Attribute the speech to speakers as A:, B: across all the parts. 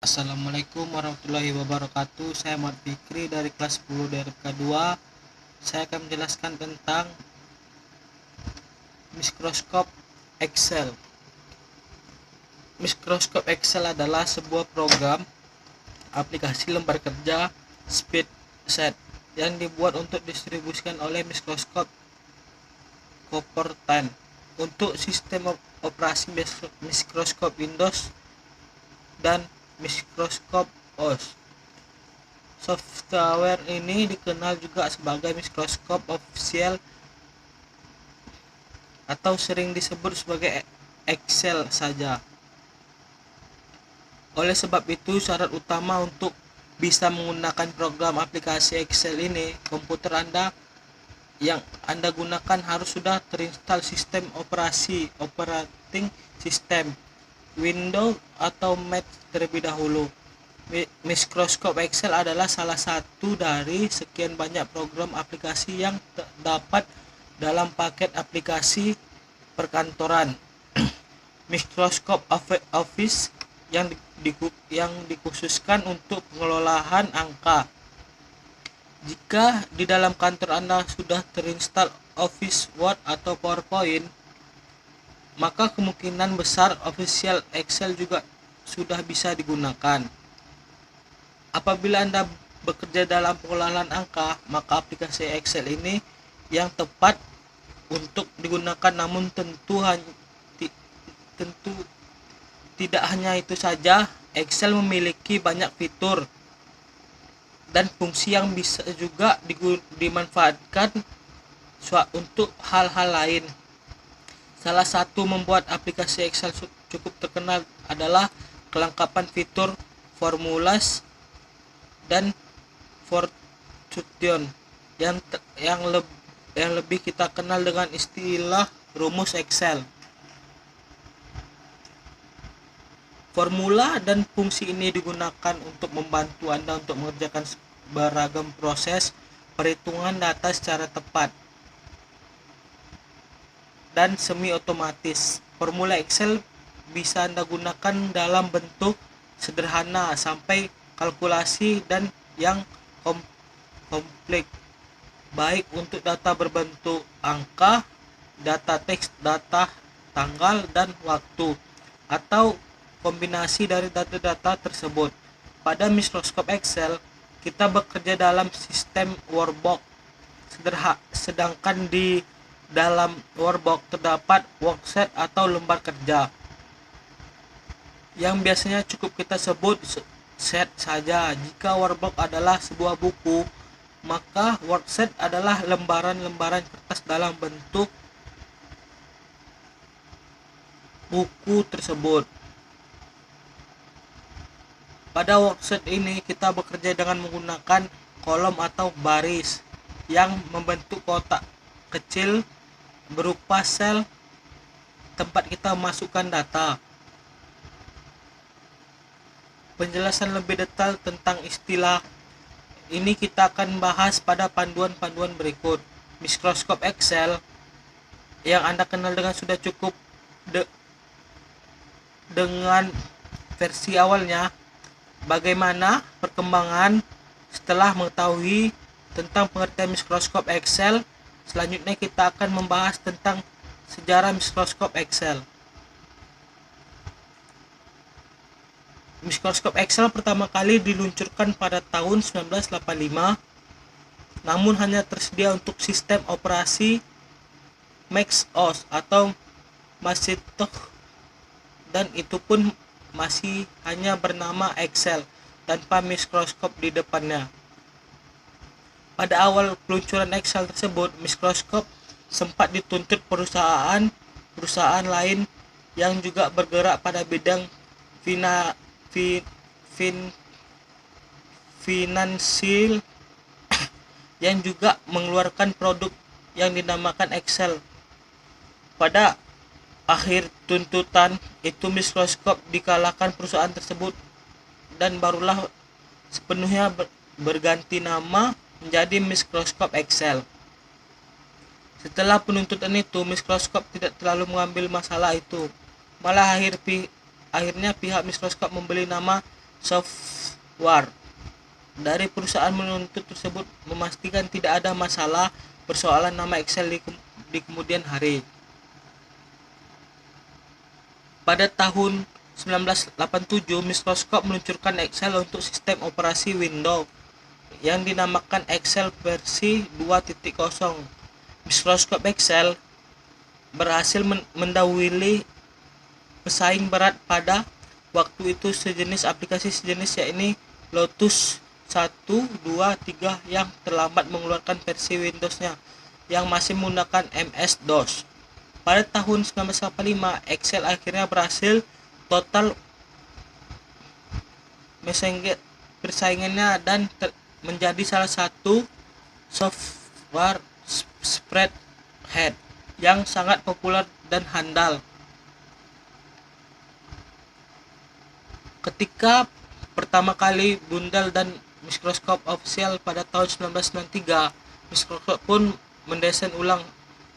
A: Assalamualaikum warahmatullahi wabarakatuh. Saya Ahmad Fikri dari kelas 10 DRK 2. Saya akan menjelaskan tentang mikroskop Excel. Mikroskop Excel adalah sebuah program aplikasi lembar kerja spreadsheet yang dibuat untuk didistribusikan oleh mikroskop Cupertine untuk sistem operasi mikroskop Windows dan mikroskop OS. Software ini dikenal juga sebagai mikroskop official atau sering disebut sebagai Excel saja. Oleh sebab itu, syarat utama untuk bisa menggunakan program aplikasi Excel ini, komputer Anda yang Anda gunakan harus sudah terinstall sistem operating system Windows atau Mac terlebih dahulu. Mikroskop Excel adalah salah satu dari sekian banyak program aplikasi yang terdapat dalam paket aplikasi perkantoran. Mikroskop Office yang dikhususkan untuk pengelolaan angka. Jika di dalam kantor Anda sudah terinstall Office Word atau PowerPoint, maka kemungkinan besar official Excel juga sudah bisa digunakan. Apabila Anda bekerja dalam pengelolaan angka, maka aplikasi Excel ini yang tepat untuk digunakan, namun tentu tidak hanya itu saja, Excel memiliki banyak fitur dan fungsi yang bisa juga dimanfaatkan untuk hal-hal lain. Salah satu membuat aplikasi Excel cukup terkenal adalah kelengkapan fitur formulas dan fortune yang lebih kita kenal dengan istilah rumus Excel. Formula dan fungsi ini digunakan untuk membantu Anda untuk mengerjakan beragam proses perhitungan data secara tepat dan semi otomatis. Formula Excel bisa Anda gunakan dalam bentuk sederhana sampai kalkulasi dan yang kompleks, baik untuk data berbentuk angka, data teks, data tanggal dan waktu, atau kombinasi dari data-data tersebut. Pada mikroskop Excel, kita bekerja dalam sistem workbox, sedangkan di dalam workbox terdapat worksheet atau lembar kerja yang biasanya cukup kita sebut set saja. Jika workbox adalah sebuah buku, maka worksheet adalah lembaran-lembaran kertas dalam bentuk buku tersebut. Pada worksheet ini kita bekerja dengan menggunakan kolom atau baris yang membentuk kotak kecil berupa sel tempat kita masukkan data. Penjelasan lebih detail tentang istilah ini kita akan bahas pada panduan-panduan berikut. Mikroskop Excel yang Anda kenal dengan sudah cukup dengan versi awalnya. Bagaimana perkembangan setelah mengetahui tentang pengertian mikroskop Excel? Selanjutnya kita akan membahas tentang sejarah mikroskop Excel. Mikroskop Excel pertama kali diluncurkan pada tahun 1985, namun hanya tersedia untuk sistem operasi Mac OS atau Macintosh, dan itu pun masih hanya bernama Excel tanpa mikroskop di depannya. Pada awal peluncuran Excel tersebut, mikroskop sempat dituntut perusahaan lain yang juga bergerak pada bidang finansial yang juga mengeluarkan produk yang dinamakan Excel. Pada akhir tuntutan itu, mikroskop dikalahkan perusahaan tersebut dan barulah sepenuhnya berganti nama menjadi mikroskop Excel. Setelah penuntutan itu, mikroskop tidak terlalu mengambil masalah itu. Malah akhirnya pihak mikroskop membeli nama software dari perusahaan menuntut tersebut memastikan tidak ada masalah persoalan nama Excel di kemudian hari. Pada tahun 1987, Microsoft meluncurkan Excel untuk sistem operasi Windows yang dinamakan Excel versi 2.0. Microsoft Excel berhasil mendahului pesaing berat pada waktu itu sejenis aplikasi sejenis, yakni Lotus 1, 2, 3 yang terlambat mengeluarkan versi Windows-nya yang masih menggunakan MS-DOS. Pada tahun 1985, Excel akhirnya berhasil total persaingannya dan menjadi salah satu software spreadsheet yang sangat populer dan handal. Ketika pertama kali bundel dan Microsoft Official pada tahun 1993, Microsoft pun mendesain ulang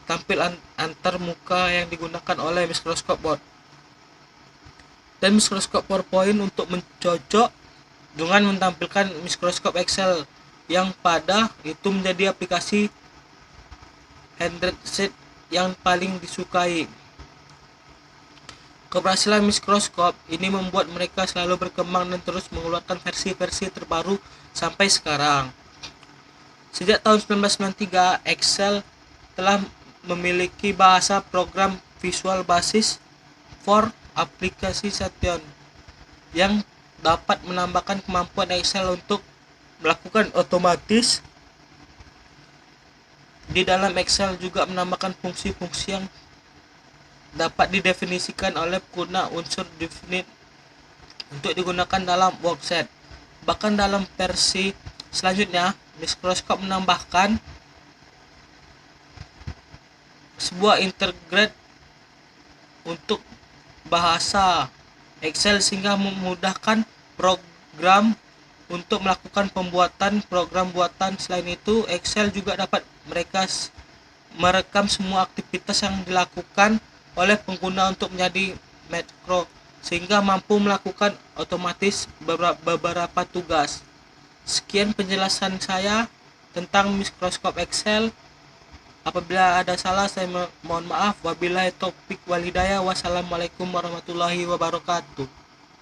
A: tampilan antar muka yang digunakan oleh Microsoft Word dan Microsoft PowerPoint untuk mencocok dengan menampilkan Microsoft Excel yang pada itu menjadi aplikasi handset yang paling disukai. Keberhasilan Microsoft ini membuat mereka selalu berkembang dan terus mengeluarkan versi-versi terbaru sampai sekarang. Sejak tahun 1993, Excel telah memiliki bahasa program visual basis for aplikasi Station yang dapat menambahkan kemampuan Excel untuk melakukan otomatis. Di dalam Excel juga menambahkan fungsi-fungsi yang dapat didefinisikan oleh pengguna unsur definite untuk digunakan dalam worksheet. Bahkan dalam versi selanjutnya, Microsoft menambahkan sebuah integrate untuk bahasa Excel sehingga memudahkan program untuk melakukan pembuatan program buatan. Selain itu, Excel juga dapat merekam semua aktivitas yang dilakukan oleh pengguna untuk menjadi makro sehingga mampu melakukan otomatis beberapa tugas. Sekian penjelasan saya tentang Microsoft Excel. Apabila ada salah, saya mohon maaf. Wabillahi taufik wal hidayah. Wassalamualaikum warahmatullahi wabarakatuh.